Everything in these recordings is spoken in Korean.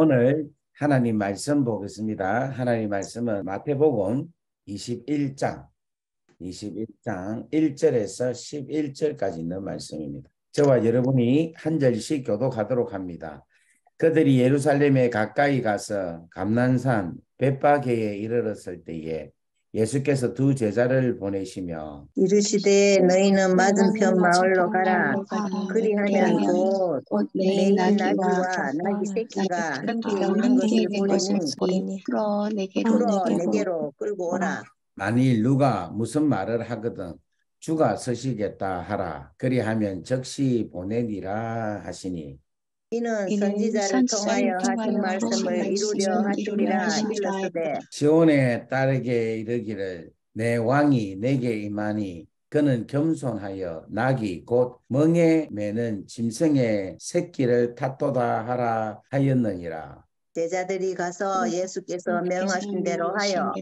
오늘 하나님 말씀 보겠습니다. 하나님 말씀은 마태복음 21장 1절에서 11절까지 있는 말씀입니다. 저와 여러분이 한 절씩 교독하도록 합니다. 그들이 예루살렘에 가까이 가서 감난산 벳바게에 이르렀을 때에 예수께서 두 제자를 보내시며 이르시되 너희는 맞은편 마을로 가라. 그리하면 곧 매인 나귀와 나귀 새끼가 함께 있는 것을 보리니 풀어 내게로 끌고 오라. 만일 누가 무슨 말을 하거든 주가 서시겠다 하라. 그리하면 즉시 보내니라 하시니 이는 선지자를 통하여 하신 말씀을 이루려 하시리라 일렀으되 시온의 딸에게 이르기를 내 왕이 내게 임하니 그는 겸손하여 낙이 곧 멍에 매는 짐승의 새끼를 탓도다 하라 하였느니라. 제자들이 가서 예수께서 명하신 대로 하여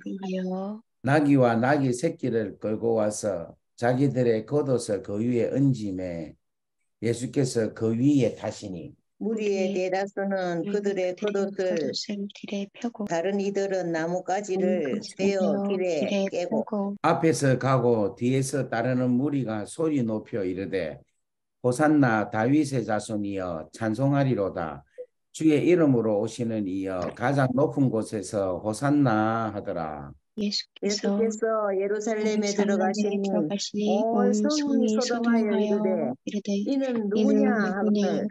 나귀와 나귀 새끼를 끌고 와서 자기들의 겉옷을 그 위에 얹음에 예수께서 그 위에 타시니 무리의 대다수는 그들의 겉옷을 길에 펴고 다른 이들은 나뭇가지를 베어 길에 깨고 앞에서 가고 뒤에서 따르는 무리가 소리 높여 이르되 호산나 다윗의 자손이여 찬송하리로다. 주의 이름으로 오시는 이여 가장 높은 곳에서 호산나 하더라. 예수께서 예루살렘에 들어가시니 온 성이 소동하여 이르되 이는 누구냐 하거늘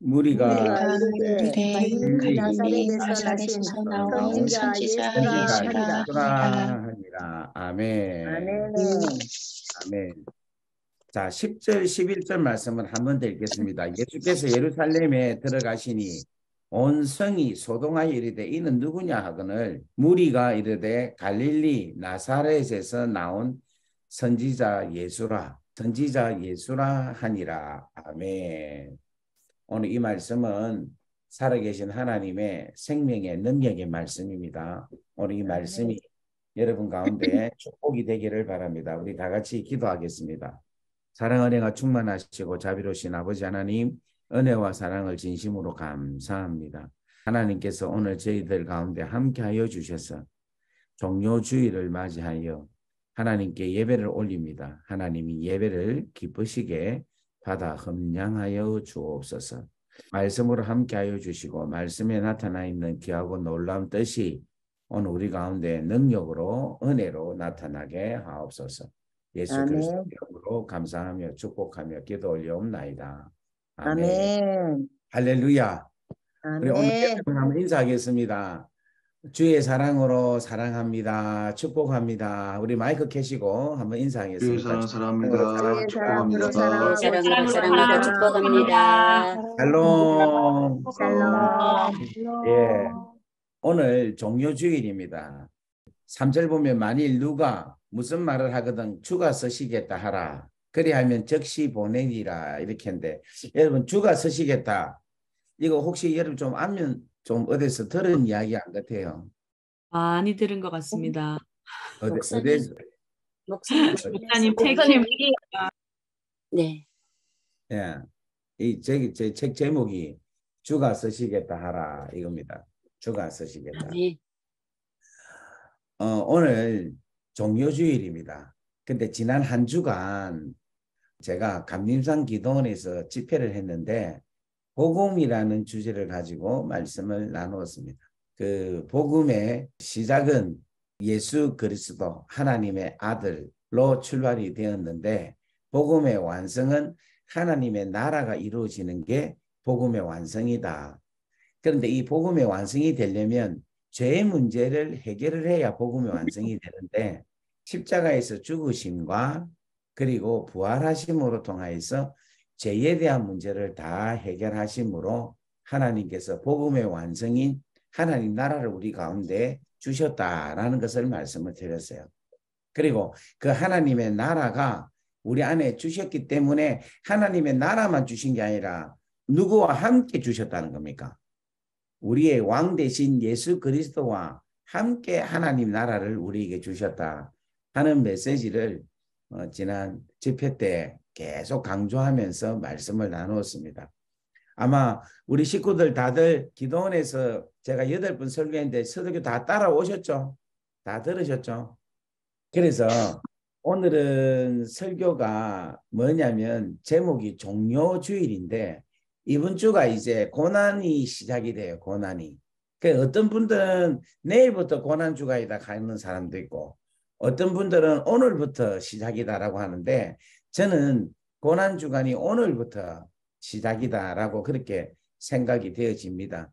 무리가 이르되 갈릴리 나사렛에서 나신 선지자 예수라 하니라. 아멘. 아멘. 자, 10절, 11절 말씀을 한번 더 읽겠습니다. 예수께서 예루살렘에 들어가시니 온 성이 소동하여 이르되 이는 누구냐 하거늘 무리가 이르되 갈릴리 나사렛에서 나온 선지자 예수라 하니라. 아멘. 오늘 이 말씀은 살아계신 하나님의 생명의 능력의 말씀입니다. 오늘 이 말씀이 여러분 가운데 축복이 되기를 바랍니다. 우리 다 같이 기도하겠습니다. 사랑 은혜가 충만하시고 자비로우신 아버지 하나님, 은혜와 사랑을 진심으로 감사합니다. 하나님께서 오늘 저희들 가운데 함께하여 주셔서 종료주일을 맞이하여 하나님께 예배를 올립니다. 하나님이 예배를 기쁘시게 받아 흠량하여 주옵소서. 말씀으로 함께하여 주시고 말씀에 나타나 있는 귀하고 놀라운 뜻이 오늘 우리 가운데 능력으로 은혜로 나타나게 하옵소서. 예수 그리스도 이름으로 감사하며 축복하며 기도 올려옵나이다. 아멘. 아멘. 할렐루야. 우리 오늘 한번 인사하겠습니다. 주의 사랑으로 사랑합니다. 축복합니다. 우리 마이크 켜시고 한번 인사하겠습니다. 주의 사랑합니다. 축복합니다. 사랑합니다. 축복합니다. 샬롬. 샬롬. 예. 오늘 종료주일입니다. 3절 보면 만일 누가 무슨 말을 하거든 주가 서시겠다 하라. 그리하면 즉시 보내니라 이렇게 했는데 여러분 주가 서시겠다. 이거 혹시 여러분 좀 알면 좀 어디서 들은 이야기 안 같아요? 많이 들은 것 같습니다. 어디서? 목사님 책임. 네. 예. 이 제 책 제목이 주가 서시겠다 하라 이겁니다. 주가 서시겠다. 네. 오늘 종료주일입니다. 근데 지난 한 주간 제가 감림산 기도원에서 집회를 했는데 복음이라는 주제를 가지고 말씀을 나누었습니다. 그 복음의 시작은 예수 그리스도 하나님의 아들로 출발이 되었는데 복음의 완성은 하나님의 나라가 이루어지는 게 복음의 완성이다. 그런데 이 복음의 완성이 되려면 죄의 문제를 해결을 해야 복음의 완성이 되는데 십자가에서 죽으심과 그리고 부활하심으로 통하여서 죄에 대한 문제를 다 해결하심으로 하나님께서 복음의 완성인 하나님 나라를 우리 가운데 주셨다라는 것을 말씀을 드렸어요. 그리고 그 하나님의 나라가 우리 안에 주셨기 때문에 하나님의 나라만 주신 게 아니라 누구와 함께 주셨다는 겁니까? 우리의 왕 대신 예수 그리스도와 함께 하나님 나라를 우리에게 주셨다 하는 메시지를 지난 집회 때 계속 강조하면서 말씀을 나누었습니다. 아마 우리 식구들 다들 기도원에서 제가 8번 설교했는데 설교 다 따라오셨죠? 다 들으셨죠? 그래서 오늘은 설교가 뭐냐면 제목이 종료주일인데 이번 주가 이제 고난이 시작이 돼요. 고난이. 그 어떤 분들은 내일부터 고난주가이다 가는 사람도 있고 어떤 분들은 오늘부터 시작이다라고 하는데 저는 고난주간이 오늘부터 시작이다라고 그렇게 생각이 되어집니다.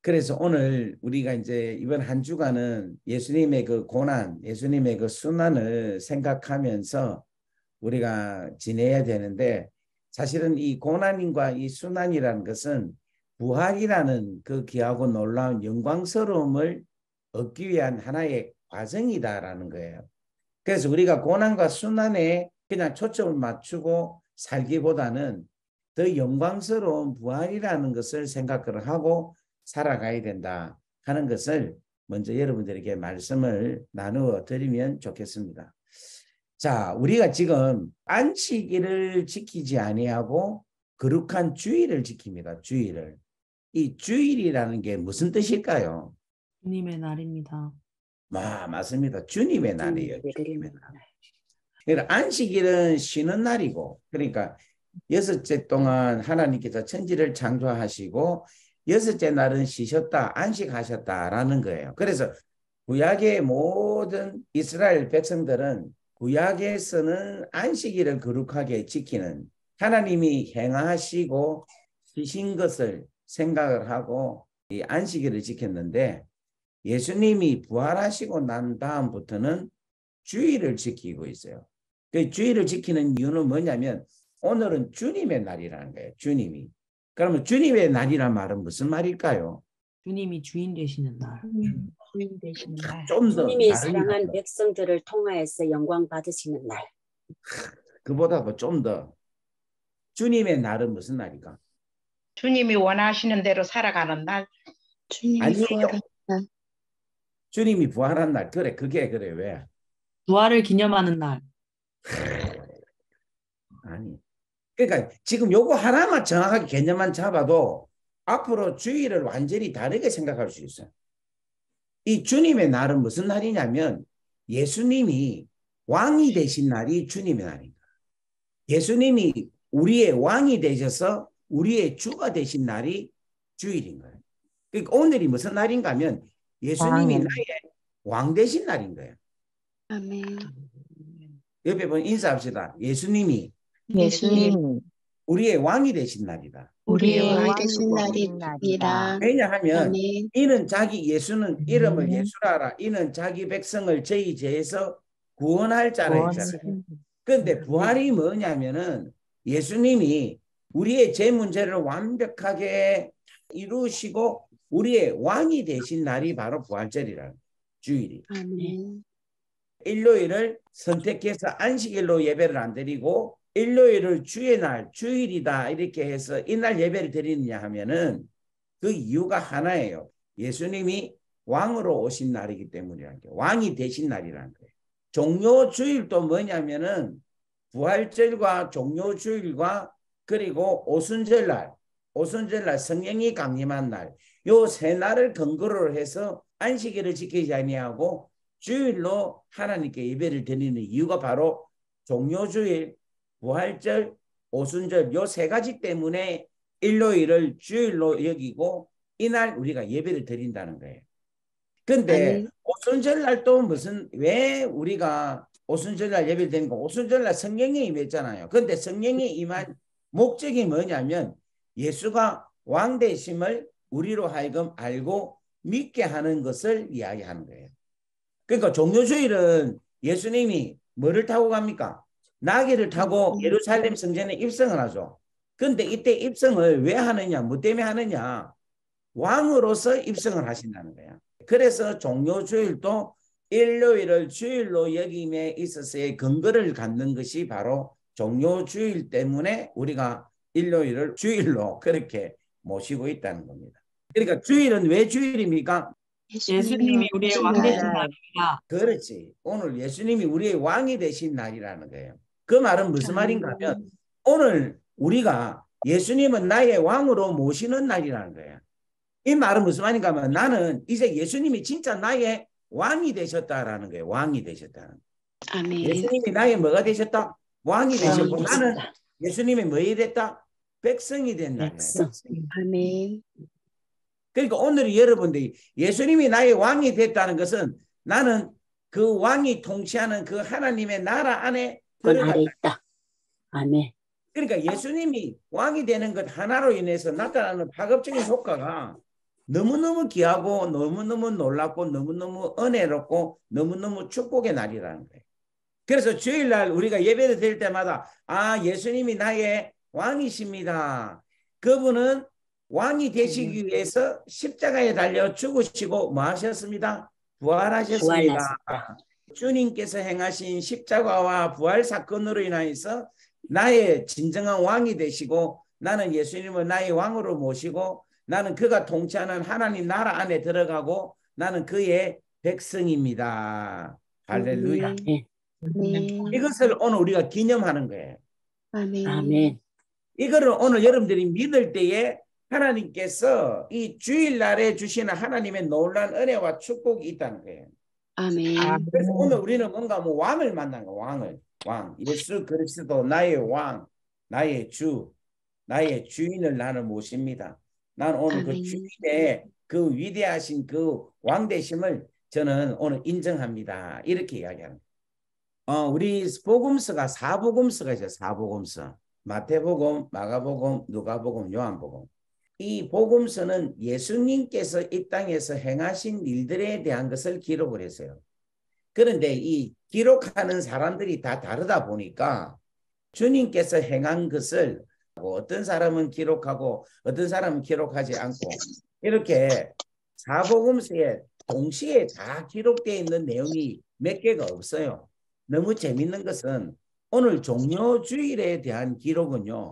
그래서 오늘 우리가 이제 이번 한 주간은 예수님의 그 고난, 예수님의 그 순환을 생각하면서 우리가 지내야 되는데 사실은 이 고난과 이 순환이라는 것은 부활이라는 그 귀하고 놀라운 영광스러움을 얻기 위한 하나의 과정이다라는 거예요. 그래서 우리가 고난과 순환에 그냥 초점을 맞추고 살기보다는 더 영광스러운 부활이라는 것을 생각을 하고 살아가야 된다 하는 것을 먼저 여러분들에게 말씀을 나누어 드리면 좋겠습니다. 자, 우리가 지금 안식일을 지키지 아니하고 거룩한 주일을 지킵니다. 주일을. 이 주일이라는 게 무슨 뜻일까요? 주님의 날입니다. 맞습니다. 주님의 날이에요. 주님의 날. 그러니까 안식일은 쉬는 날이고, 그러니까 6째 동안 하나님께서 천지를 창조하시고 6째 날은 쉬셨다, 안식하셨다라는 거예요. 그래서 구약의 모든 이스라엘 백성들은 구약에서는 안식일을 거룩하게 지키는 하나님이 행하시고 쉬신 것을 생각을 하고 이 안식일을 지켰는데 예수님이 부활하시고 난 다음부터는 주일을 지키고 있어요. 그 주일을 지키는 이유는 뭐냐면 오늘은 주님의 날이라는 거예요. 주님이. 그러면 주님의 날이란 말은 무슨 말일까요? 주님이 주인 되시는 날. 주인 되시는 날. 좀 더 주님이 다른 사랑한 날. 백성들을 통하여서 영광 받으시는 날. 그보다 좀 더 주님의 날은 무슨 날일까? 주님이 원하시는 대로 살아가는 날. 주님이 아니에요. 부활한 날. 주님이 부활한 날. 그래, 그게 그래. 왜? 부활을 기념하는 날. 아니. 그러니까 지금 요거 하나만 정확하게 개념만 잡아도 앞으로 주일을 완전히 다르게 생각할 수 있어요. 이 주님의 날은 무슨 날이냐면 예수님이 왕이 되신 날이 주님의 날입니다. 예수님이 우리의 왕이 되셔서 우리의 주가 되신 날이 주일인 거예요. 그러니까 오늘이 무슨 날인가 하면 예수님이 나의 왕 되신 날인 거예요. 아멘. 옆에 보면 인사합시다. 예수님이 우리의 왕이 되신 날이다. 우리의 왕이 되신 날입니다. 왜냐하면 아멘. 이는 자기 예수는 이름을 예수라라. 이는 자기 백성을 저희 죄에서 구원할 자라 했잖아요. 그런데 부활이 뭐냐면은 예수님이 우리의 죄 문제를 완벽하게 이루시고 우리의 왕이 되신 날이 바로 부활절이라는 주일이. 아멘. 일요일을 선택해서 안식일로 예배를 안 드리고 일요일을 주의 날, 주일이다 이렇게 해서 이날 예배를 드리느냐 하면은 그 이유가 하나예요. 예수님이 왕으로 오신 날이기 때문이라는 거예요. 왕이 되신 날이라는 거예요. 종료주일도 뭐냐면은 부활절과 종료주일과 그리고 오순절날, 성령이 강림한 날, 요 세 날을 근거로 해서 안식일을 지키지 아니하고 주일로 하나님께 예배를 드리는 이유가 바로 종료주일, 부활절, 오순절 요 세 가지 때문에 일요일을 주일로 여기고 이날 우리가 예배를 드린다는 거예요. 근데 오순절 날도 왜 우리가 오순절 날 예배를 드리는 거? 오순절 날 성령이 임했잖아요. 근데 성령이 임한 목적이 뭐냐면 예수가 왕 되심을 우리로 하여금 알고 믿게 하는 것을 이야기하는 거예요. 그러니까 종료주일은 예수님이 뭐를 타고 갑니까? 나귀를 타고 예루살렘 성전에 입성을 하죠. 근데 이때 입성을 왜 하느냐? 뭐 때문에 하느냐? 왕으로서 입성을 하신다는 거야. 그래서 종료주일도 일요일을 주일로 여김에 있어서의 근거를 갖는 것이 바로 종료주일 때문에 우리가 일요일을 주일로 그렇게 모시고 있다는 겁니다. 그러니까 주일은 왜 주일입니까? 예수님이 우리의 왕 되신 날입니다. 그렇지. 오늘 예수님이 우리의 왕이 되신 날이라는 거예요. 그 말은 무슨 말인가 하면 오늘 우리가 예수님은 나의 왕으로 모시는 날이라는 거예요. 이 말은 무슨 말인가 하면 나는 이제 예수님이 진짜 나의 왕이 되셨다라는 거예요. 왕이 되셨다는 거예요. 아멘. 예수님이 나의 뭐가 되셨다? 왕이 되셨고 왕이 나는 되셨다. 예수님이 뭐이 됐다? 백성이 된 날이에요. 백성. 아멘. 그러니까 오늘 여러분들이 예수님이 나의 왕이 됐다는 것은 나는 그 왕이 통치하는 그 하나님의 나라 안에 그 아래 들어갔다. 있다. 아멘. 그러니까 예수님이 왕이 되는 것 하나로 인해서 나타나는 파급적인 효과가 너무너무 귀하고 너무너무 놀랍고 너무너무 은혜롭고 너무너무 축복의 날이라는 거예요. 그래서 주일날 우리가 예배를 드릴 때마다 아, 예수님이 나의 왕이십니다. 그분은 왕이 되시기 위해서 십자가에 달려 죽으시고 뭐 하셨습니다? 부활하셨습니다. 부활하셨다. 주님께서 행하신 십자가와 부활 사건으로 인하여서 나의 진정한 왕이 되시고 나는 예수님을 나의 왕으로 모시고 나는 그가 통치하는 하나님 나라 안에 들어가고 나는 그의 백성입니다. 할렐루야. 아멘. 아멘. 이것을 오늘 우리가 기념하는 거예요. 아멘. 아멘. 이거를 오늘 여러분들이 믿을 때에 하나님께서 이 주일날에 주시는 하나님의 놀라운 은혜와 축복이 있다는 거예요. 아멘. 그래서 오늘 우리는 뭔가 뭐 왕을 만난 거, 왕. 예수 그리스도 나의 왕, 나의 주, 나의 주인을 나는 모십니다. 나는 오늘 그 아멘. 주인의 그 위대하신 그 왕 되심을 저는 오늘 인정합니다. 이렇게 이야기하는 거예요. 우리 복음서가 사복음서가 있어요. 사복음서. 마태복음, 마가복음, 누가복음, 요한복음. 이 복음서는 예수님께서 이 땅에서 행하신 일들에 대한 것을 기록을 했어요. 그런데 이 기록하는 사람들이 다 다르다 보니까 주님께서 행한 것을 어떤 사람은 기록하고 어떤 사람은 기록하지 않고 이렇게 사복음서에 동시에 다 기록되어 있는 내용이 몇 개가 없어요. 너무 재밌는 것은 오늘 종료주일에 대한 기록은요.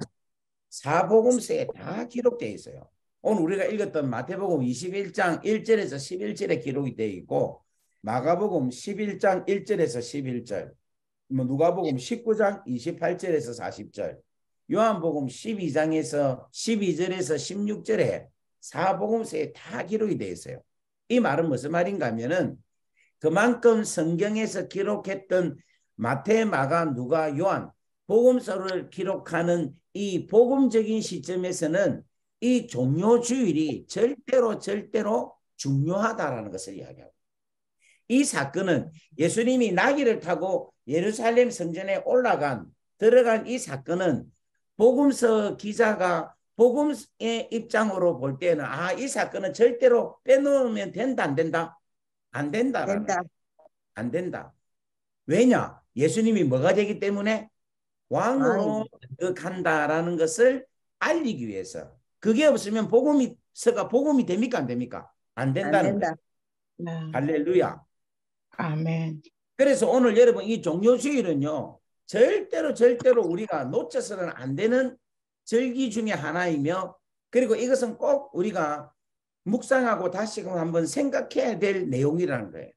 사복음서에 다 기록되어 있어요. 오늘 우리가 읽었던 마태복음 21장 1절에서 11절에 기록이 되어 있고 마가복음 11장 1절에서 11절, 누가복음 19장 28절에서 40절, 요한복음 12장에서 12절에서 16절에 사복음서에 다 기록이 되어 있어요. 이 말은 무슨 말인가 하면은 그만큼 성경에서 기록했던 마태, 마가, 누가, 요한 복음서를 기록하는 이 복음적인 시점에서는 이 종료주일이 절대로 중요하다라는 것을 이야기하고 이 사건은 예수님이 나귀를 타고 예루살렘 성전에 들어간 이 사건은 복음서 기자가 복음의 입장으로 볼 때는 이 사건은 절대로 빼놓으면 된다 안 된다? 안 된다라는 된다. 안 된다. 왜냐? 예수님이 뭐가 되기 때문에 왕으로 간다라는 것을 알리기 위해서. 그게 없으면 복음서가 복음이 됩니까? 안 됩니까? 안 된다는 거예요. 할렐루야. 아멘. 그래서 오늘 여러분 이 종료주일은요. 절대로 우리가 놓쳐서는 안 되는 절기 중에 하나이며 그리고 이것은 꼭 우리가 묵상하고 다시금 한번 생각해야 될 내용이라는 거예요.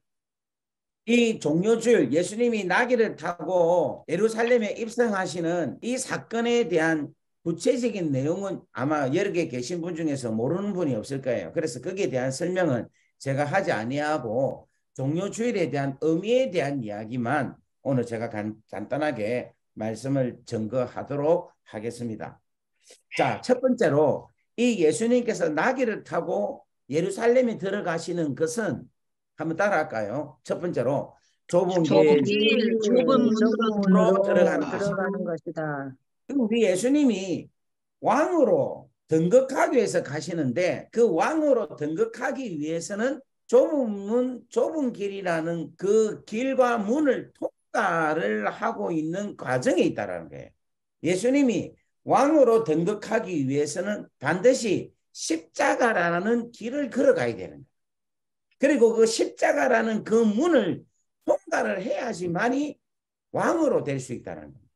이 종료주일 예수님이 나귀를 타고 예루살렘에 입성하시는 이 사건에 대한 구체적인 내용은 아마 여러 개 계신 분 중에서 모르는 분이 없을 거예요. 그래서 거기에 대한 설명은 제가 하지 아니하고 종료주일에 대한 의미에 대한 이야기만 오늘 제가 간단하게 말씀을 증거하도록 하겠습니다. 자, 첫 번째로 이 예수님께서 나귀를 타고 예루살렘에 들어가시는 것은 한번 따라할까요? 첫 번째로 좁은 길, 문으로 들어가는 것이다. 우리 예수님이 왕으로 등극하기 위해서 가시는데 그 왕으로 등극하기 위해서는 좁은 길이라는 그 길과 문을 통과를 하고 있는 과정에 있다는 거예요. 예수님이 왕으로 등극하기 위해서는 반드시 십자가라는 길을 걸어가야 되는 거예요. 그리고 그 십자가라는 그 문을 통과를 해야지만이 왕으로 될 수 있다는 거예요.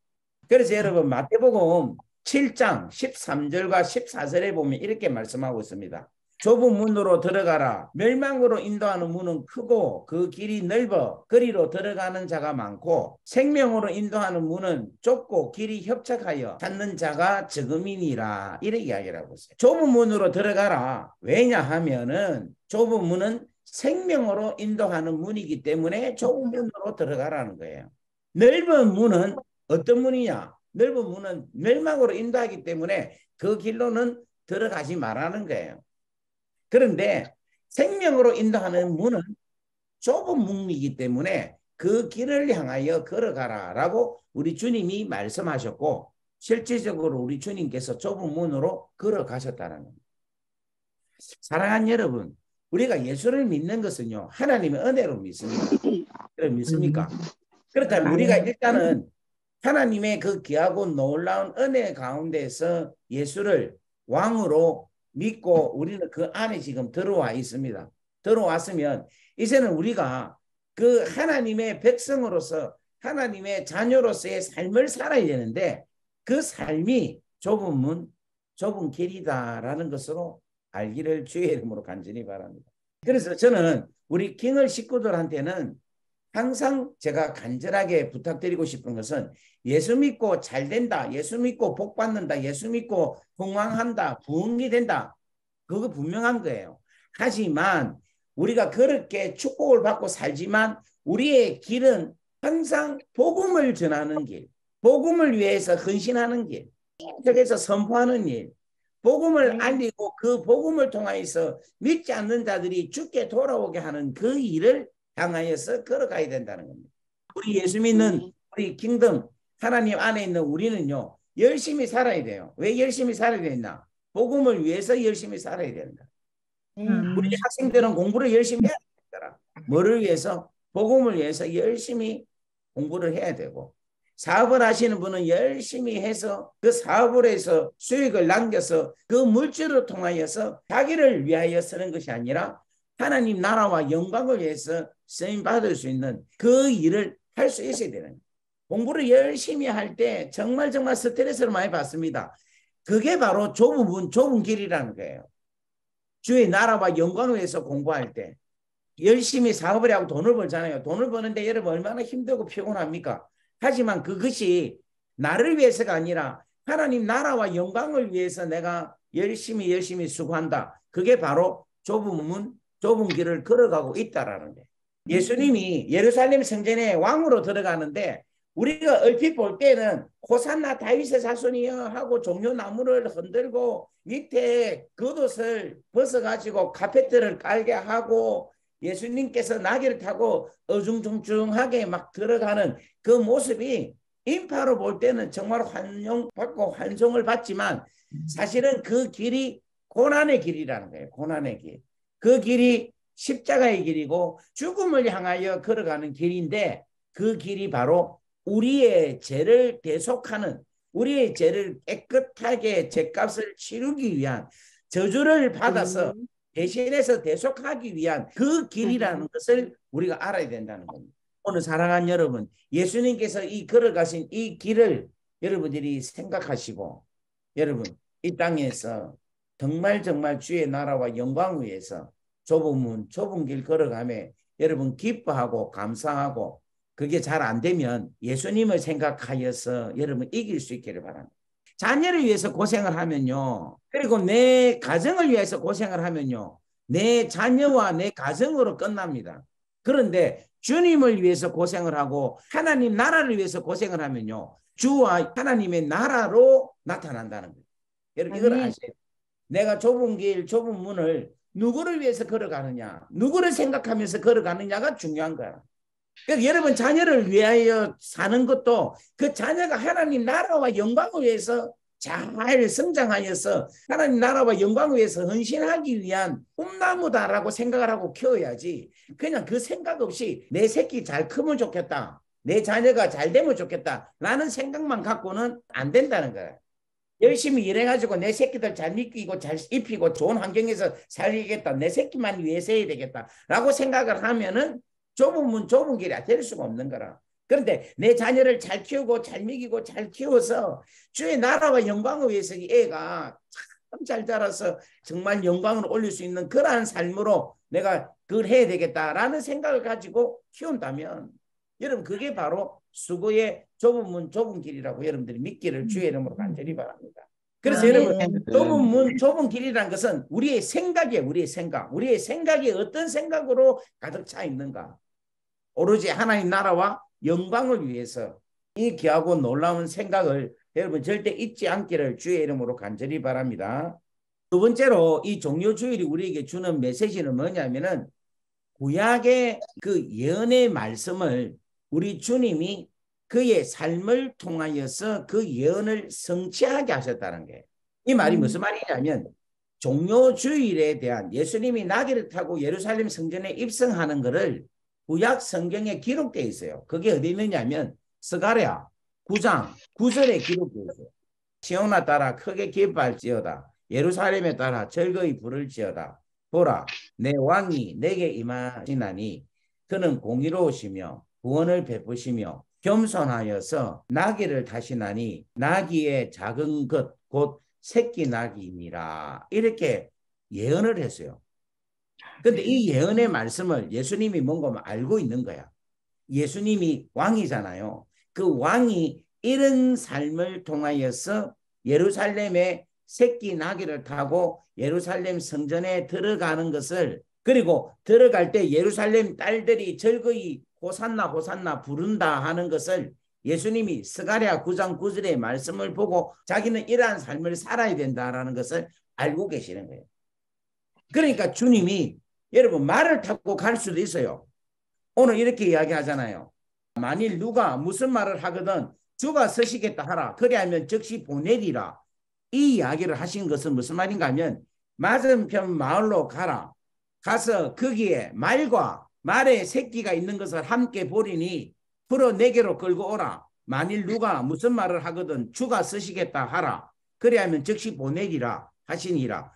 그래서 여러분 마태복음 7장 13절과 14절에 보면 이렇게 말씀하고 있습니다. 좁은 문으로 들어가라. 멸망으로 인도하는 문은 크고 그 길이 넓어 그리로 들어가는 자가 많고 생명으로 인도하는 문은 좁고 길이 협착하여 찾는 자가 적음이니라. 이렇게 이야기를 하고 있어요. 좁은 문으로 들어가라. 왜냐하면은 좁은 문은 생명으로 인도하는 문이기 때문에 좁은 문으로 들어가라는 거예요. 넓은 문은 어떤 문이냐? 넓은 문은 멸망으로 인도하기 때문에 그 길로는 들어가지 말라는 거예요. 그런데 생명으로 인도하는 문은 좁은 문이기 때문에 그 길을 향하여 걸어가라라고 우리 주님이 말씀하셨고 실질적으로 우리 주님께서 좁은 문으로 걸어가셨다는 겁니다. 사랑하는 여러분, 우리가 예수를 믿는 것은요, 하나님의 은혜로 믿습니다. 믿습니까? 그렇다면 우리가 일단은 하나님의 그 귀하고 놀라운 은혜 가운데서 예수를 왕으로 믿고 우리는 그 안에 지금 들어와 있습니다. 들어왔으면 이제는 우리가 그 하나님의 백성으로서 하나님의 자녀로서의 삶을 살아야 되는데 그 삶이 좁은 문, 좁은 길이다라는 것으로 알기를 주의 이름으로 간절히 바랍니다. 그래서 저는 우리 킹을 식구들한테는 항상 제가 간절하게 부탁드리고 싶은 것은 예수 믿고 잘 된다, 예수 믿고 복 받는다, 예수 믿고 흥왕한다, 부흥이 된다. 그거 분명한 거예요. 하지만 우리가 그렇게 축복을 받고 살지만 우리의 길은 항상 복음을 전하는 길, 복음을 위해서 헌신하는 길, 세계에서 선포하는 일, 복음을 알리고 그 복음을 통하여서 믿지 않는 자들이 죽게 돌아오게 하는 그 일을 향하여서 걸어가야 된다는 겁니다. 우리 예수 믿는 우리 킹덤 하나님 안에 있는 우리는요 열심히 살아야 돼요. 왜 열심히 살아야 되나? 복음을 위해서 열심히 살아야 된다. 우리 학생들은 공부를 열심히 해야 된다. 뭐를 위해서? 복음을 위해서 열심히 공부를 해야 되고 사업을 하시는 분은 열심히 해서 그 사업을 해서 수익을 남겨서 그 물질을 통하여서 자기를 위하여 쓰는 것이 아니라 하나님 나라와 영광을 위해서 쓰임 받을 수 있는 그 일을 할 수 있어야 되는 거예요. 공부를 열심히 할 때 정말 스트레스를 많이 받습니다. 그게 바로 좁은 문, 좁은 길이라는 거예요. 주의 나라와 영광을 위해서 공부할 때 열심히 사업을 하고 돈을 벌잖아요. 돈을 버는데 여러분 얼마나 힘들고 피곤합니까? 하지만 그것이 나를 위해서가 아니라 하나님 나라와 영광을 위해서 내가 열심히 수고한다. 그게 바로 좁은 문, 좁은 길을 걸어가고 있다라는 거예요. 예수님이 예루살렘 성전에 왕으로 들어가는데 우리가 얼핏 볼 때는 호산나 다윗의 자손이여 하고 종려나무를 흔들고 밑에 겉옷을 벗어가지고 카페트를 깔게 하고 예수님께서 나귀를 타고 어중중중하게 막 들어가는 그 모습이 인파로 볼 때는 정말 환영받고 환송을 받지만 사실은 그 길이 고난의 길이라는 거예요. 고난의 길. 그 길이 십자가의 길이고 죽음을 향하여 걸어가는 길인데 그 길이 바로 우리의 죄를 대속하는 우리의 죄를 깨끗하게 죄값을 치르기 위한 저주를 받아서 대신해서 대속하기 위한 그 길이라는 것을 우리가 알아야 된다는 겁니다. 오늘 사랑하는 여러분, 예수님께서 이 걸어가신 이 길을 여러분들이 생각하시고 여러분 이 땅에서 정말 주의 나라와 영광을 위해서 좁은 문, 좁은 길 걸어가며 여러분 기뻐하고 감사하고 그게 잘 안 되면 예수님을 생각하여서 여러분 이길 수 있기를 바랍니다. 자녀를 위해서 고생을 하면요. 그리고 내 가정을 위해서 고생을 하면요. 내 자녀와 내 가정으로 끝납니다. 그런데 주님을 위해서 고생을 하고 하나님 나라를 위해서 고생을 하면요. 주와 하나님의 나라로 나타난다는 거예요. 여러분 이걸 아셔야 돼요. 내가 좁은 길, 좁은 문을 누구를 위해서 걸어가느냐, 누구를 생각하면서 걸어가느냐가 중요한 거야. 그러니까 여러분 자녀를 위하여 사는 것도 그 자녀가 하나님 나라와 영광을 위해서 잘 성장하여서 하나님 나라와 영광을 위해서 헌신하기 위한 꿈나무다라고 생각을 하고 키워야지 그냥 그 생각 없이 내 새끼 잘 크면 좋겠다, 내 자녀가 잘 되면 좋겠다 라는 생각만 갖고는 안 된다는 거야. 열심히 일해가지고 내 새끼들 잘 믿기고 잘 입히고 좋은 환경에서 살리겠다, 내 새끼만 위해서 해야 되겠다 라고 생각을 하면은 좁은 문, 좁은 길이 될 수가 없는 거라. 그런데 내 자녀를 잘 키우고 잘 먹이고 잘 키워서 주의 나라와 영광을 위해서 이 애가 잘 자라서 정말 영광을 올릴 수 있는 그러한 삶으로 내가 그걸 해야 되겠다라는 생각을 가지고 키운다면 여러분 그게 바로 수고의 좁은 문 좁은 길이라고 여러분들이 믿기를 주의 이름으로 간절히 바랍니다. 그래서 여러분 좁은 문 좁은 길이라는 것은 우리의 생각이에요. 우리의 생각. 우리의 생각이 어떤 생각으로 가득 차 있는가. 오로지 하나님 나라와 영광을 위해서 이 귀하고 놀라운 생각을 여러분 절대 잊지 않기를 주의 이름으로 간절히 바랍니다. 두 번째로 이 종료주일이 우리에게 주는 메시지는 뭐냐면은 구약의 그 예언의 말씀을 우리 주님이 그의 삶을 통하여서 그 예언을 성취하게 하셨다는 거예요. 이 말이 무슨 말이냐면 종료주일에 대한 예수님이 나귀를 타고 예루살렘 성전에 입성하는 것을 구약 성경에 기록되어 있어요. 그게 어디 있느냐면 스가랴 9장 9절에 기록되어 있어요. 시온아 따라 크게 기뻐할지어다. 예루살렘에 따라 즐거이 부를지어다. 보라 내 왕이 내게 임하시나니 그는 공의로우시며 구원을 베푸시며 겸손하여서 나귀를 타시나니 나귀의 작은 것 곧 새끼 나귀니라. 이렇게 예언을 했어요. 근데 이 예언의 말씀을 예수님이 뭔가 알고 있는 거야. 예수님이 왕이잖아요. 그 왕이 이런 삶을 통하여서 예루살렘에 새끼 나귀를 타고 예루살렘 성전에 들어가는 것을 그리고 들어갈 때 예루살렘 딸들이 즐거이 호산나 호산나 부른다 하는 것을 예수님이 스가랴 9장 9절의 말씀을 보고 자기는 이러한 삶을 살아야 된다라는 것을 알고 계시는 거예요. 그러니까 주님이 여러분 말을 타고 갈 수도 있어요. 오늘 이렇게 이야기하잖아요. 만일 누가 무슨 말을 하거든 주가 서시겠다 하라. 그래야면 즉시 보내리라. 이 이야기를 하신 것은 무슨 말인가 하면 맞은편 마을로 가라. 가서 거기에 말과 말의 새끼가 있는 것을 함께 보리니 풀어 내게로 끌고 오라. 만일 누가 무슨 말을 하거든 주가 서시겠다 하라. 그래야면 즉시 보내리라 하시니라.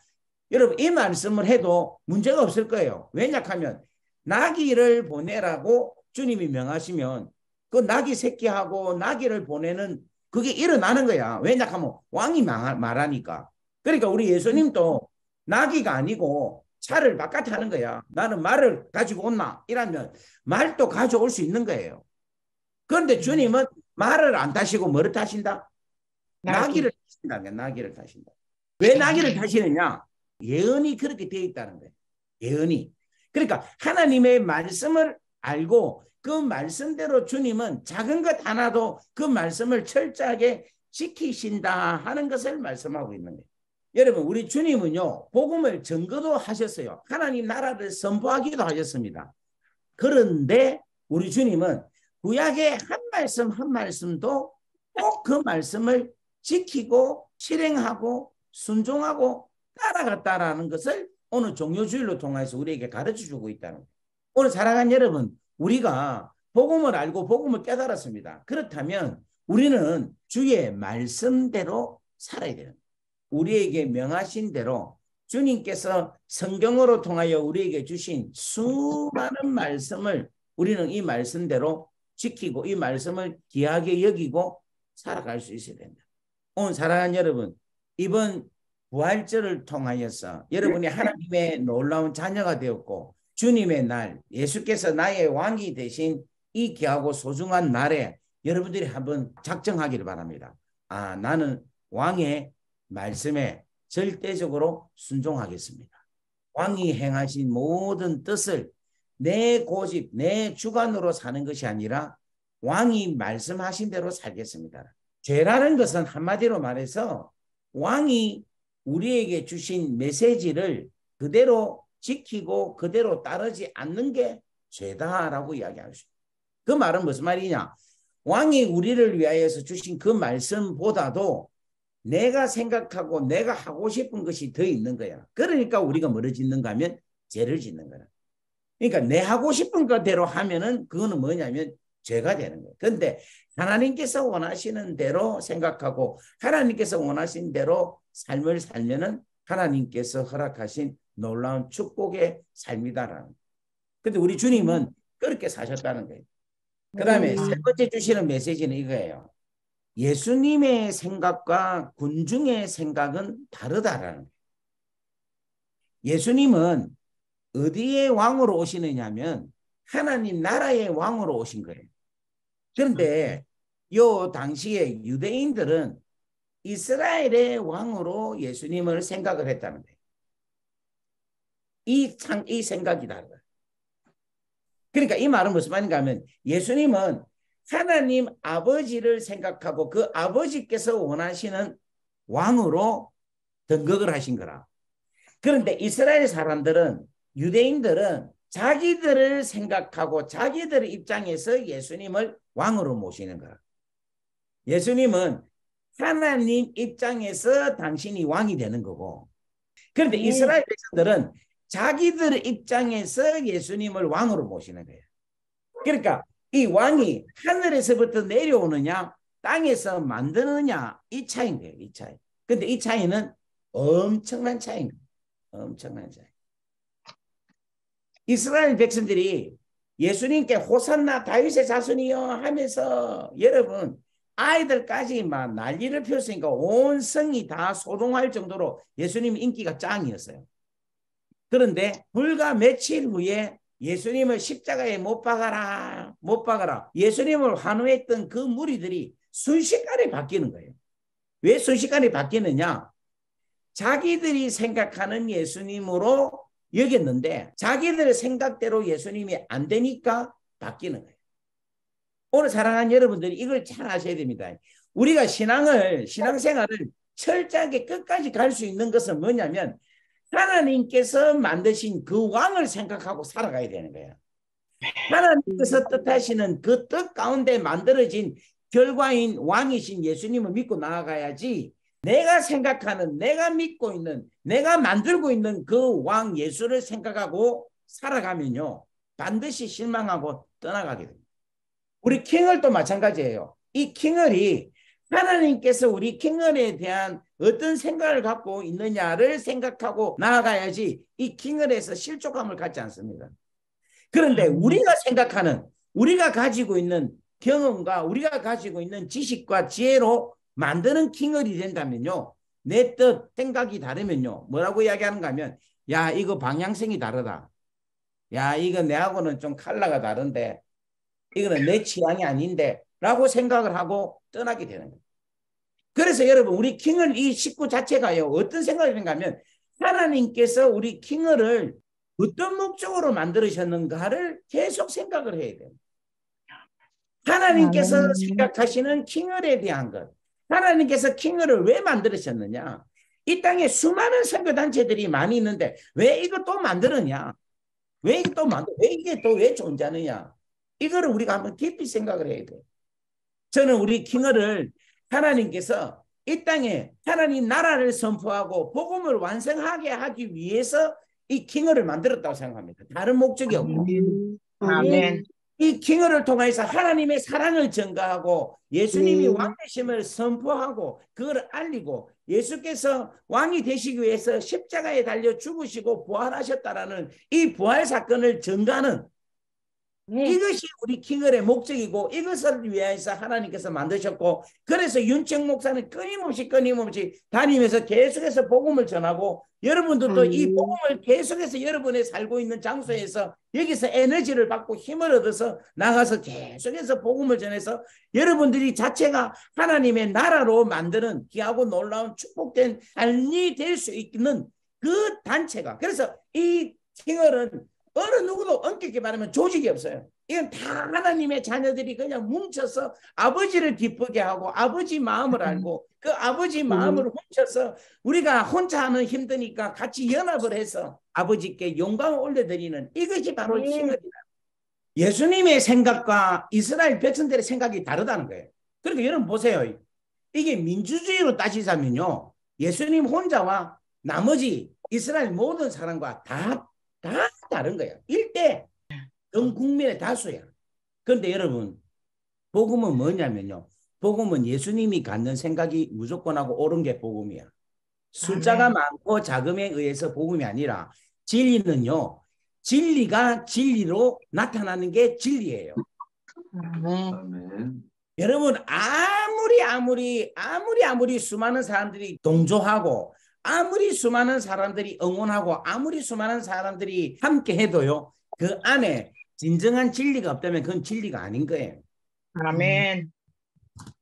여러분 이 말씀을 해도 문제가 없을 거예요. 왜냐하면 나귀를 보내라고 주님이 명하시면 그 나귀 새끼하고 나귀를 보내는 그게 일어나는 거야. 왜냐하면 왕이 말하니까. 그러니까 우리 예수님도 나귀가 아니고 차를 바깥에 하는 거야. 나는 말을 가지고 온나 이러면 말도 가져올 수 있는 거예요. 그런데 주님은 말을 안 타시고 뭐를 타신다? 나귀를 타신다. 나귀를 타신다. 왜 나귀를 타시느냐? 예언이 그렇게 되어 있다는 거예요. 예언이. 그러니까 하나님의 말씀을 알고 그 말씀대로 주님은 작은 것 하나도 그 말씀을 철저하게 지키신다 하는 것을 말씀하고 있는 거예요. 여러분 우리 주님은요 복음을 증거도 하셨어요. 하나님 나라를 선포하기도 하셨습니다. 그런데 우리 주님은 구약의 한 말씀 한 말씀도 꼭 그 말씀을 지키고 실행하고 순종하고 따라갔다라는 것을 오늘 종료주일로 통해서 우리에게 가르쳐주고 있다는 거예요. 오늘 사랑하는 여러분 우리가 복음을 알고 복음을 깨달았습니다. 그렇다면 우리는 주의 말씀대로 살아야 돼요. 우리에게 명하신 대로 주님께서 성경으로 통하여 우리에게 주신 수많은 말씀을 우리는 이 말씀대로 지키고 이 말씀을 귀하게 여기고 살아갈 수 있어야 된다. 오늘 사랑하는 여러분 이번 부활절을 통하여서 여러분이 하나님의 놀라운 자녀가 되었고 주님의 날 예수께서 나의 왕이 되신 이 귀하고 소중한 날에 여러분들이 한번 작정하기를 바랍니다. 아 나는 왕의 말씀에 절대적으로 순종하겠습니다. 왕이 행하신 모든 뜻을 내 고집, 내 주관으로 사는 것이 아니라 왕이 말씀하신 대로 살겠습니다. 죄라는 것은 한마디로 말해서 왕이 우리에게 주신 메시지를 그대로 지키고 그대로 따르지 않는 게 죄다라고 이야기할 수 있습니다. 그 말은 무슨 말이냐? 왕이 우리를 위하여서 주신 그 말씀보다도 내가 생각하고 내가 하고 싶은 것이 더 있는 거야. 그러니까 우리가 뭐를 짓는가 하면 죄를 짓는 거야. 그러니까 내 하고 싶은 것대로 하면은 그거는 뭐냐면 죄가 되는 거예요. 그런데 하나님께서 원하시는 대로 생각하고 하나님께서 원하신 대로 삶을 살면은 하나님께서 허락하신 놀라운 축복의 삶이다라는 거예요. 근데 우리 주님은 그렇게 사셨다는 거예요. 그 다음에 세 번째 주시는 메시지는 이거예요. 예수님의 생각과 군중의 생각은 다르다라는 거예요. 예수님은 어디에 왕으로 오시느냐면 하나님 나라의 왕으로 오신 거예요. 그런데 요 당시에 유대인들은 이스라엘의 왕으로 예수님을 생각을 했다는 거예요. 이 생각이 다르다. 그러니까 이 말은 무슨 말인가 하면 예수님은 하나님 아버지를 생각하고 그 아버지께서 원하시는 왕으로 등극을 하신 거라. 그런데 이스라엘 사람들은, 유대인들은 자기들을 생각하고 자기들의 입장에서 예수님을 왕으로 모시는 거라. 예수님은 하나님 입장에서 당신이 왕이 되는 거고, 그런데 이스라엘 백성들은 자기들의 입장에서 예수님을 왕으로 모시는 거예요. 그러니까 이 왕이 하늘에서부터 내려오느냐 땅에서 만드느냐 이 차이인 거예요. 이 차이. 근데 이 차이는 엄청난 차이인 거예요. 엄청난 차이. 이스라엘 백성들이 예수님께 호산나 다윗의 자손이여 하면서 여러분 아이들까지 막 난리를 폈으니까 온 성이 다 소동할 정도로 예수님 인기가 짱이었어요. 그런데 불과 며칠 후에 예수님을 십자가에 못 박아라, 못 박아라. 예수님을 환호했던 그 무리들이 순식간에 바뀌는 거예요. 왜 순식간에 바뀌느냐? 자기들이 생각하는 예수님으로 여겼는데 자기들의 생각대로 예수님이 안 되니까 바뀌는 거예요. 오늘 사랑하는 여러분들이 이걸 잘 아셔야 됩니다. 우리가 신앙생활을 철저하게 끝까지 갈 수 있는 것은 뭐냐면 하나님께서 만드신 그 왕을 생각하고 살아가야 되는 거예요. 하나님께서 뜻하시는 그 뜻 가운데 만들어진 결과인 왕이신 예수님을 믿고 나아가야지 내가 생각하는, 내가 믿고 있는, 내가 만들고 있는 그 왕 예수를 생각하고 살아가면요 반드시 실망하고 떠나가게 됩니다. 우리 킹을도 마찬가지예요. 이 킹을이 하나님께서 우리 킹을에 대한 어떤 생각을 갖고 있느냐를 생각하고 나아가야지 이 킹을에서 실족함을 갖지 않습니다. 그런데 우리가 생각하는, 우리가 가지고 있는 경험과 우리가 가지고 있는 지식과 지혜로 만드는 킹을이 된다면요 내 뜻, 생각이 다르면요 뭐라고 이야기하는가 하면 야 이거 방향성이 다르다. 야 이거 내하고는 좀 컬러가 다른데 이거는 내 취향이 아닌데 라고 생각을 하고 떠나게 되는 거예요. 그래서 여러분 우리 킹을 이 식구 자체가요 어떤 생각이 드는가 하면 하나님께서 우리 킹을 어떤 목적으로 만들으셨는가를 계속 생각을 해야 돼요. 하나님께서 생각하시는 킹을에 대한 것, 하나님께서 킹을을 왜 만들으셨느냐, 이 땅에 수많은 선교단체들이 많이 있는데 왜 이거 또 만들었냐, 왜 이게 또 만들어, 왜 이게 또 왜 존재하느냐, 이거를 우리가 한번 깊이 생각을 해야 돼요. 저는 우리 킹을을 하나님께서 이 땅에 하나님 나라를 선포하고 복음을 완성하게 하기 위해서 이 킹을을 만들었다고 생각합니다. 다른 목적이 없고. 아멘. 이 킹을을 통해서 하나님의 사랑을 전가하고 예수님이 왕 되심을 선포하고 그걸 알리고 예수께서 왕이 되시기 위해서 십자가에 달려 죽으시고 부활하셨다라는 이 부활 사건을 전가하는 이것이 우리 킹을의 목적이고 이것을 위해서 하나님께서 만드셨고, 그래서 윤청 목사는 끊임없이 다니면서 계속해서 복음을 전하고 여러분들도 이 복음을 계속해서 여러분의 살고 있는 장소에서 여기서 에너지를 받고 힘을 얻어서 나가서 계속해서 복음을 전해서 여러분들이 자체가 하나님의 나라로 만드는 귀하고 놀라운 축복된 삶이 될 수 있는 그 단체가, 그래서 이 킹을은 어느 누구도 엄격히 말하면 조직이 없어요. 이건 다 하나님의 자녀들이 그냥 뭉쳐서 아버지를 기쁘게 하고 아버지 마음을 알고 그 아버지 마음을 훔쳐서 우리가 혼자 하면 힘드니까 같이 연합을 해서 아버지께 영광을 올려드리는 이것이 바로 킹을이다. 예수님의 생각과 이스라엘 백성들의 생각이 다르다는 거예요. 그러니까 여러분 보세요. 이게 민주주의로 따지자면요 예수님 혼자와 나머지 이스라엘 모든 사람과 다 다른 거야. 일대 전 국민의 다수야. 그런데 여러분 복음은 뭐냐면요 복음은 예수님이 갖는 생각이 무조건 하고 옳은 게 복음이야. 숫자가 많고 작음에 의해서 복음이 아니라 진리는요 진리가 진리로 나타나는 게 진리예요. 아멘. 여러분 아무리 수많은 사람들이 동조하고 아무리 수많은 사람들이 응원하고 아무리 수많은 사람들이 함께 해도요. 그 안에 진정한 진리가 없다면 그건 진리가 아닌 거예요. 아멘.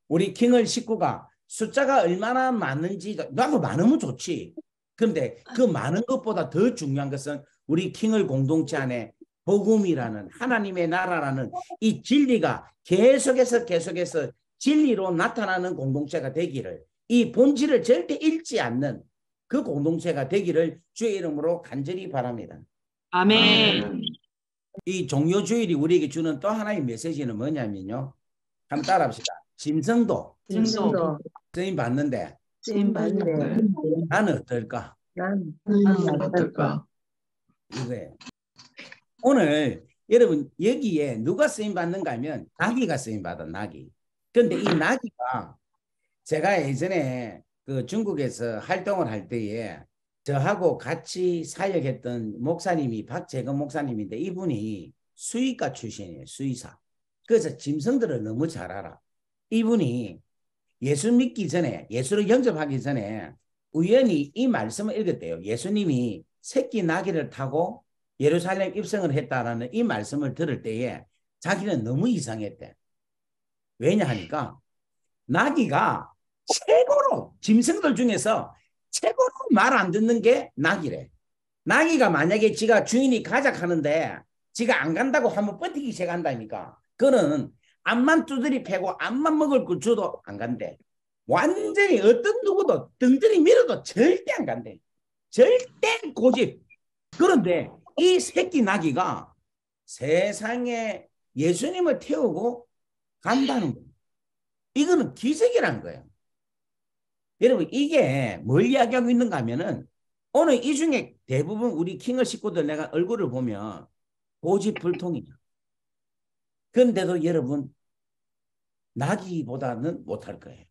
우리 킹을 식구가 숫자가 얼마나 많은지 나도 많으면 좋지. 그런데 그 많은 것보다 더 중요한 것은 우리 킹을 공동체 안에 복음이라는 하나님의 나라라는 이 진리가 계속해서 진리로 나타나는 공동체가 되기를, 이 본질을 절대 잃지 않는 그 공동체가 되기를 주의 이름으로 간절히 바랍니다. 아멘. 이 종료주일이 우리에게 주는 또 하나의 메시지는 뭐냐면요. 한번 따라합시다. 짐승도 쓰임 받는데 나는 어떨까? 어떨까? 이거예요. 오늘 여러분 여기에 누가 쓰임 받는가 하면 나귀가 쓰임 받아. 나귀. 그런데 이 나귀가 제가 예전에 그 중국에서 활동을 할 때에 저하고 같이 사역했던 목사님이 박재건 목사님인데 이분이 수의과 출신이에요. 수의사. 그래서 짐승들을 너무 잘 알아. 이분이 예수 믿기 전에, 예수를 영접하기 전에 우연히 이 말씀을 읽었대요. 예수님이 새끼 나귀를 타고 예루살렘 입성을 했다라는 이 말씀을 들을 때에 자기는 너무 이상했대. 왜냐 하니까 나귀가 최고로 짐승들 중에서 최고로 말 안 듣는 게 나귀래. 나귀가 만약에 지가 주인이 가자 하는데 지가 안 간다고 하면 버티기 시작한다니까. 그는 앞만 두드리 패고 앞만 먹을 걸 줘도 안 간대. 완전히 어떤 누구도 등들이 밀어도 절대 안 간대. 절대 고집. 그런데 이 새끼 나귀가 세상에 예수님을 태우고 간다는 거예요. 이거는 기적이라는 거예요. 여러분 이게 뭘 이야기하고 있는가 하면은 오늘 이 중에 대부분 우리 킹을 식구들 내가 얼굴을 보면 고집불통이죠. 그런데도 여러분 나귀보다는 못할 거예요.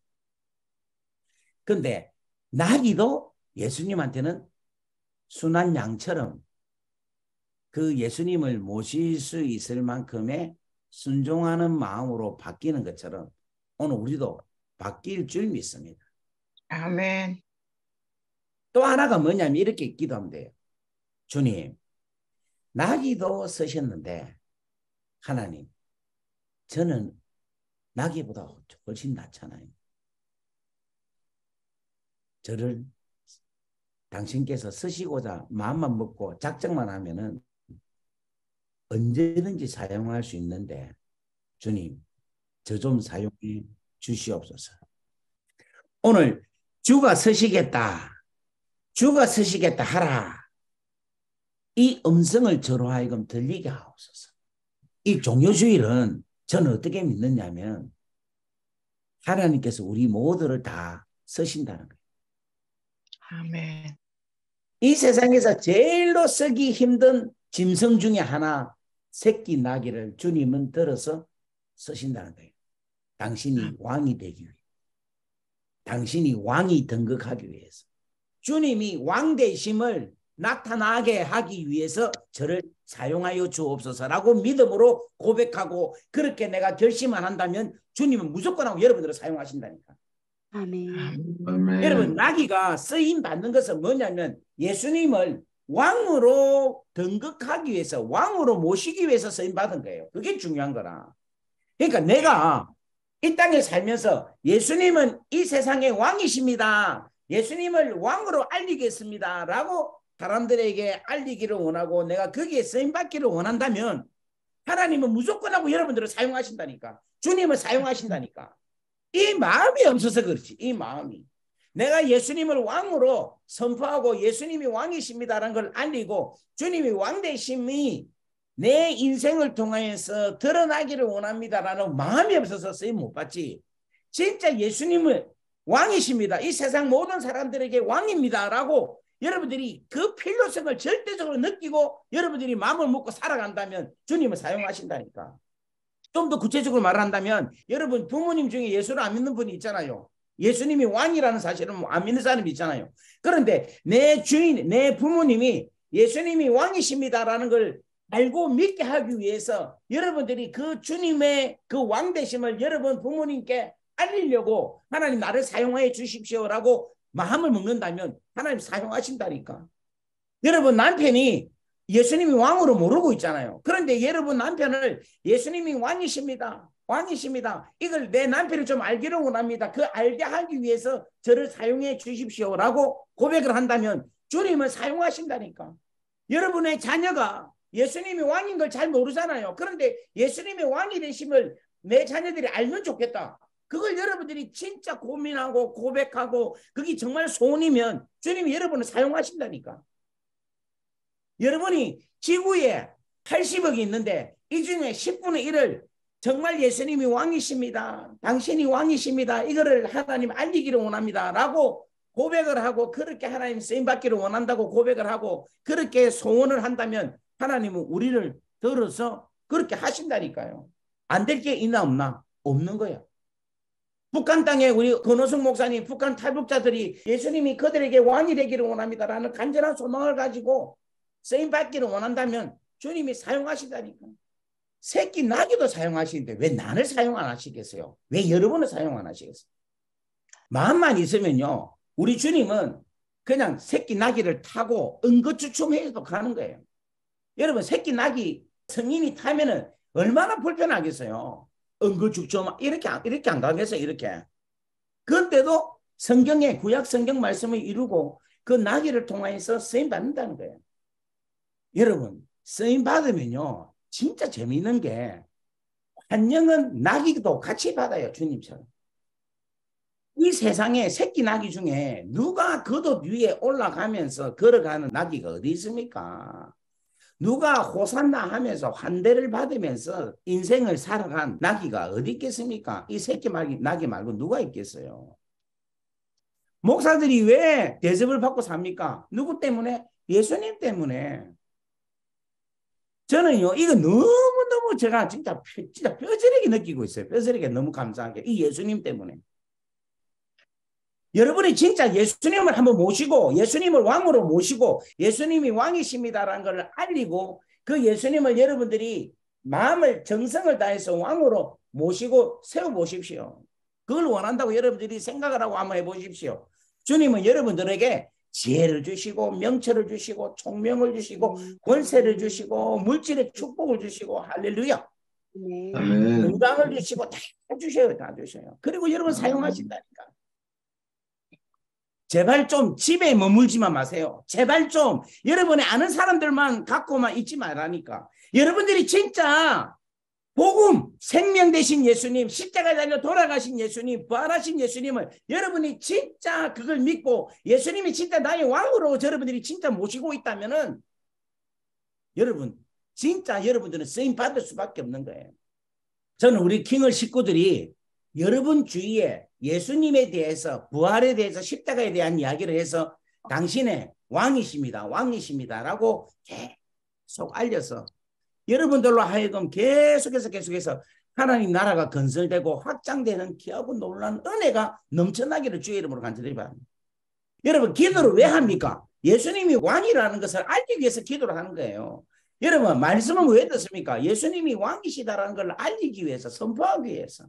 그런데 나귀도 예수님한테는 순한 양처럼 그 예수님을 모실 수 있을 만큼의 순종하는 마음으로 바뀌는 것처럼 오늘 우리도 바뀔 줄 믿습니다. 아멘. 또 하나가 뭐냐면 이렇게 기도하면 돼요. 주님, 나귀도 쓰셨는데 하나님, 저는 나귀보다 훨씬 낫잖아요. 저를 당신께서 쓰시고자 마음만 먹고 작정만 하면은 언제든지 사용할 수 있는데 주님, 저 좀 사용해 주시옵소서. 오늘 주가 서시겠다. 주가 서시겠다 하라. 이 음성을 저로 하여금 들리게 하옵소서. 이 종료주일은 저는 어떻게 믿느냐면 하나님께서 우리 모두를 다 서신다는 거예요. 아멘. 이 세상에서 제일로 쓰기 힘든 짐승 중에 하나 새끼 나귀를 주님은 들어서 쓰신다는 거예요. 당신이 왕이 되기 위해. 당신이 왕이 등극하기 위해서. 주님이 왕 되심을 나타나게 하기 위해서 저를 사용하여 주옵소서라고 믿음으로 고백하고 그렇게 내가 결심만 한다면 주님은 무조건 하고 여러분들을 사용하신다니까. 아멘. 아멘. 여러분 나귀가 쓰임 받는 것은 뭐냐면 예수님을 왕으로 등극하기 위해서 왕으로 모시기 위해서 쓰임 받은 거예요. 그게 중요한 거라. 그러니까 내가 이 땅에 살면서 예수님은 이 세상의 왕이십니다. 예수님을 왕으로 알리겠습니다. 라고 사람들에게 알리기를 원하고 내가 거기에 쓰임받기를 원한다면 하나님은 무조건 하고 여러분들을 사용하신다니까. 주님을 사용하신다니까. 이 마음이 없어서 그렇지. 이 마음이. 내가 예수님을 왕으로 선포하고 예수님이 왕이십니다라는 걸 알리고 주님이 왕 되심이 내 인생을 통해서 드러나기를 원합니다라는 마음이 없어서 쓰임 못 받지. 진짜 예수님을 왕이십니다. 이 세상 모든 사람들에게 왕입니다라고 여러분들이 그 필요성을 절대적으로 느끼고 여러분들이 마음을 먹고 살아간다면 주님을 사용하신다니까. 좀 더 구체적으로 말한다면 여러분 부모님 중에 예수를 안 믿는 분이 있잖아요. 예수님이 왕이라는 사실은 안 믿는 사람이 있잖아요. 그런데 내 주인, 내 부모님이 예수님이 왕이십니다라는 걸 알고 믿게 하기 위해서 여러분들이 그 주님의 그 왕되심을 여러분 부모님께 알리려고 하나님 나를 사용해 주십시오라고 마음을 먹는다면 하나님 사용하신다니까. 여러분 남편이 예수님이 왕으로 모르고 있잖아요. 그런데 여러분 남편을 예수님이 왕이십니다. 왕이십니다. 이걸 내 남편이 좀 알기를 원합니다. 그 알게 하기 위해서 저를 사용해 주십시오라고 고백을 한다면 주님은 사용하신다니까. 여러분의 자녀가 예수님이 왕인 걸 잘 모르잖아요. 그런데 예수님이 왕이 되심을 내 자녀들이 알면 좋겠다. 그걸 여러분들이 진짜 고민하고 고백하고 그게 정말 소원이면 주님이 여러분을 사용하신다니까. 여러분이 지구에 80억이 있는데 이 중에 10분의 1을 정말 예수님이 왕이십니다. 당신이 왕이십니다. 이거를 하나님 알리기를 원합니다. 라고 고백을 하고 그렇게 하나님 쓰임받기를 원한다고 고백을 하고 그렇게 소원을 한다면 하나님은 우리를 들어서 그렇게 하신다니까요. 안 될 게 있나 없나? 없는 거야. 북한 땅에 우리 권호승 목사님 북한 탈북자들이 예수님이 그들에게 왕이 되기를 원합니다라는 간절한 소망을 가지고 쓰임받기를 원한다면 주님이 사용하시다니까. 새끼 나귀도 사용하시는데 왜 나를 사용 안 하시겠어요? 왜 여러분을 사용 안 하시겠어요? 마음만 있으면요. 우리 주님은 그냥 새끼 나귀를 타고 응급추춤해서 가는 거예요. 여러분 새끼 나귀 성인이 타면은 얼마나 불편하겠어요. 응급추춤 이렇게 안 가겠어요. 이렇게. 그런데도 성경에 구약 성경 말씀을 이루고 그 나귀를 통해서 쓰임 받는다는 거예요. 여러분 쓰임 받으면요. 진짜 재미있는 게 환영은 나귀도 같이 받아요. 주님처럼. 이 세상에 새끼 나귀 중에 누가 겉옷 위에 올라가면서 걸어가는 나귀가 어디 있습니까? 누가 호산나 하면서 환대를 받으면서 인생을 살아간 나귀가 어디 있겠습니까? 이 새끼 나귀 말고 누가 있겠어요? 목사들이 왜 대접을 받고 삽니까? 누구 때문에? 예수님 때문에. 저는요, 이거 너무너무 제가 진짜 뼈저리게 느끼고 있어요. 뼈저리게 너무 감사하게. 이 예수님 때문에. 여러분이 진짜 예수님을 한번 모시고 예수님을 왕으로 모시고 예수님이 왕이십니다라는 걸 알리고 그 예수님을 여러분들이 마음을 정성을 다해서 왕으로 모시고 세워보십시오. 그걸 원한다고 여러분들이 생각을 하고 한번 해보십시오. 주님은 여러분들에게 지혜를 주시고 명철을 주시고 총명을 주시고 권세를 주시고 물질의 축복을 주시고 할렐루야. 아멘. 건강을 주시고 다 주셔요. 다 주셔요. 그리고 여러분 사용하신다니까. 제발 좀 집에 머물지만 마세요. 제발 좀 여러분의 아는 사람들만 갖고만 있지 말라니까. 여러분들이 진짜 복음, 생명 되신 예수님, 십자가에 달려 돌아가신 예수님, 부활하신 예수님을 여러분이 진짜 그걸 믿고 예수님이 진짜 나의 왕으로 여러분들이 진짜 모시고 있다면은 여러분 진짜 여러분들은 쓰임 받을 수밖에 없는 거예요. 저는 우리 킹을 식구들이 여러분 주위에 예수님에 대해서 부활에 대해서 십자가에 대한 이야기를 해서 당신의 왕이십니다. 왕이십니다. 라고 계속 알려서 여러분들로 하여금 계속해서 하나님 나라가 건설되고 확장되는 귀하고 놀라운 은혜가 넘쳐나기를 주의 이름으로 간절히 바랍니다. 여러분 기도를 왜 합니까? 예수님이 왕이라는 것을 알기 위해서 기도를 하는 거예요. 여러분 말씀은 왜 듣습니까? 예수님이 왕이시다라는 걸 알리기 위해서 선포하기 위해서.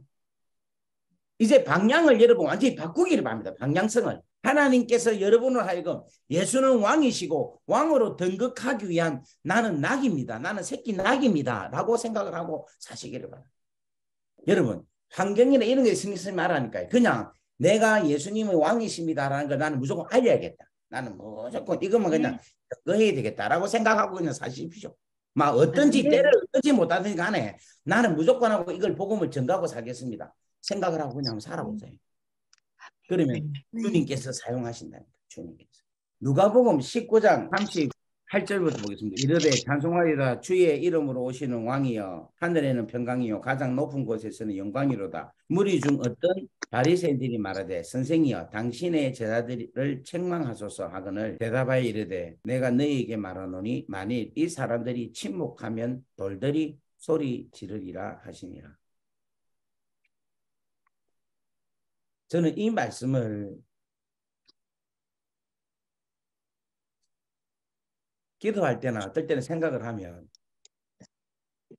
이제 방향을 여러분 완전히 바꾸기를 바랍니다. 방향성을. 하나님께서 여러분을 하여금 예수는 왕이시고 왕으로 등극하기 위한 나는 낙입니다. 나는 새끼 낙입니다. 라고 생각을 하고 사시기를 바랍니다. 여러분 환경이나 이런 게 신경 쓰지 말라니까요. 그냥 내가 예수님의 왕이십니다라는 걸 나는 무조건 알려야겠다. 나는 무조건 이것만 그냥 그거 해야 되겠다라고 생각하고 그냥 사십시오. 막 어떤지 때를 어떤지 못하든지 간에 나는 무조건 하고 이걸 복음을 전가하고 살겠습니다. 생각을 하고 그냥 살아보세요. 그러면 주님께서 사용하신다니까. 주님께서. 누가복음 19장 38절부터 보겠습니다. 이르되 찬송하리라 주의 이름으로 오시는 왕이여 하늘에는 평강이요 가장 높은 곳에서는 영광이로다. 무리 중 어떤 바리새인들이 말하되 선생이여 당신의 제자들을 책망하소서 하거늘 대답하여 이르되 내가 너희에게 말하노니 만일 이 사람들이 침묵하면 돌들이 소리 지르리라 하시니라. 저는 이 말씀을 기도할 때나 어떨 때는 생각을 하면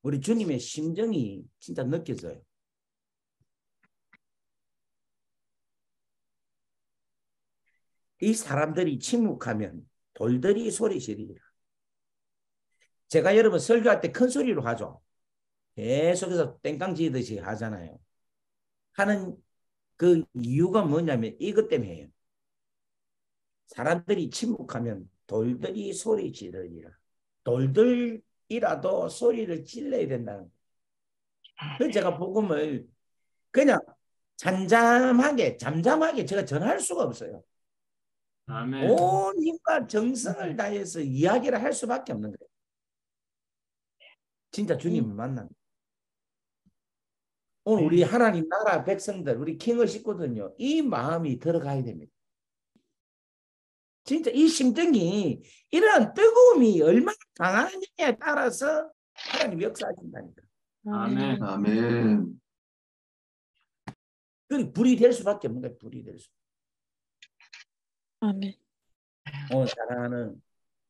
우리 주님의 심정이 진짜 느껴져요. 이 사람들이 침묵하면 돌들이 소리 지르리라. 제가 여러분 설교할 때 큰 소리로 하죠. 계속해서 땡깡 지듯이 하잖아요. 하는 그 이유가 뭐냐면 이것 때문에 해요. 사람들이 침묵하면 돌들이 소리 지르리라. 돌들이라도 소리를 질러야 된다는 거예요. 그래서 제가 복음을 그냥 잠잠하게 제가 전할 수가 없어요. 아멘. 온 힘과 정성을 다해서 이야기를 할 수밖에 없는 거예요. 진짜 주님을 만난 거예요. 오늘 우리 하나님 나라 백성들, 우리 킹의 식구들은요, 이 마음이 들어가야 됩니다. 진짜 이 심정이, 이런 뜨거움이 얼마나 강하느냐에 따라서 하나님 역사하신다니까. 아멘. 아멘. 그리고 불이 될 수밖에 없는 거예요. 불이 될 수. 아멘. 오늘 사랑하는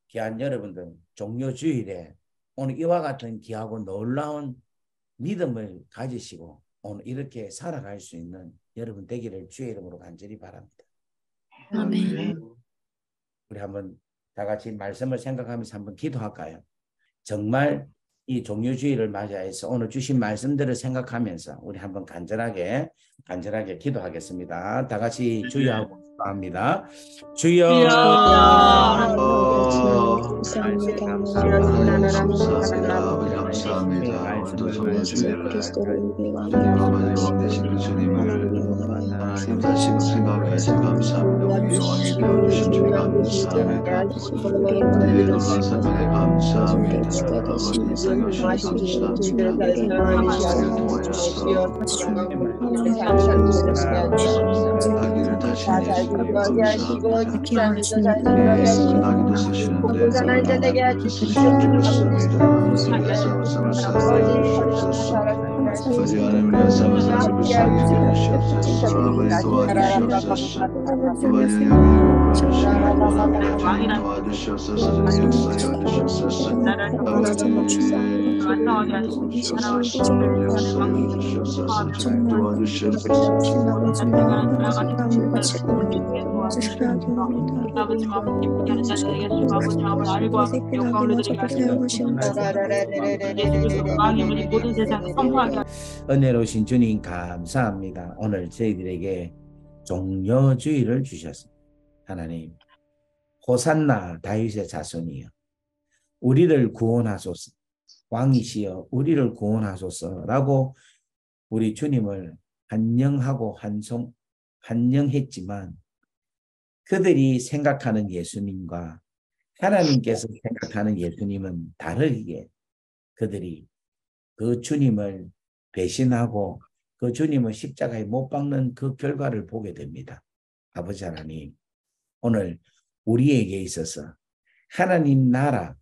귀한 여러분들, 종료주일에 오늘 이와 같은 귀하고 놀라운 믿음을 가지시고 오늘 이렇게 살아갈 수 있는 여러분 되기를 주의 이름으로 간절히 바랍니다. 아멘. 우리 한번 다 같이 말씀을 생각하면서 한번 기도할까요? 정말 이 종료주의를 맞이해서 오늘 주신 말씀들을 생각하면서 우리 한번 간절하게 기도하겠습니다. 다 같이 주여하고 기도합니다. 주여. 감사합니다. 오늘도 종료주일을 주님과 왕되신 그 주님을 하나님 다시금 생각해서 감사합니다. 우리 왕이 되어주신 주님 감사합니다. 우리의 놀라운 사명에 감사합니다. 아버지 이상하신 나기를 다시 나기도 쓰시는데 아버지 하나님 우리 삶을 살펴볼 수 있게 해주시옵소서. 아버지 도와주시옵소서. 아버지 여기 도와주시옵소서. 역사해 주시옵소서. 은혜로우신 주님 감사합니다. 오늘 저희들에게 종료주의를 주셨습니다. 하나님, 호산나 다윗의 자손이여 우리를 구원하소서, 왕이시여 우리를 구원하소서라고 우리 주님을 환영하고 환영했지만 그들이 생각하는 예수님과 하나님께서 생각하는 예수님은 다르게 그들이 그 주님을 배신하고 그 주님을 십자가에 못 박는 그 결과를 보게 됩니다. 아버지 하나님, 오늘 우리에게 있어서 하나님 나라,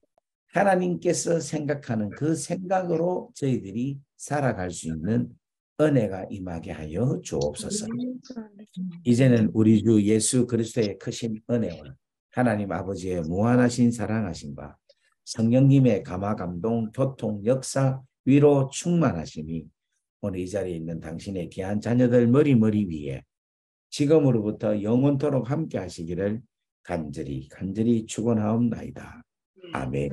하나님께서 생각하는 그 생각으로 저희들이 살아갈 수 있는 은혜가 임하게 하여 주옵소서. 이제는 우리 주 예수 그리스도의 크신 은혜와 하나님 아버지의 무한하신 사랑하심과 성령님의 감화 감동 교통 역사 위로 충만하심이 오늘 이 자리에 있는 당신의 귀한 자녀들 머리 위에 지금으로부터 영원토록 함께 하시기를 간절히 축원하옵나이다. 아멘.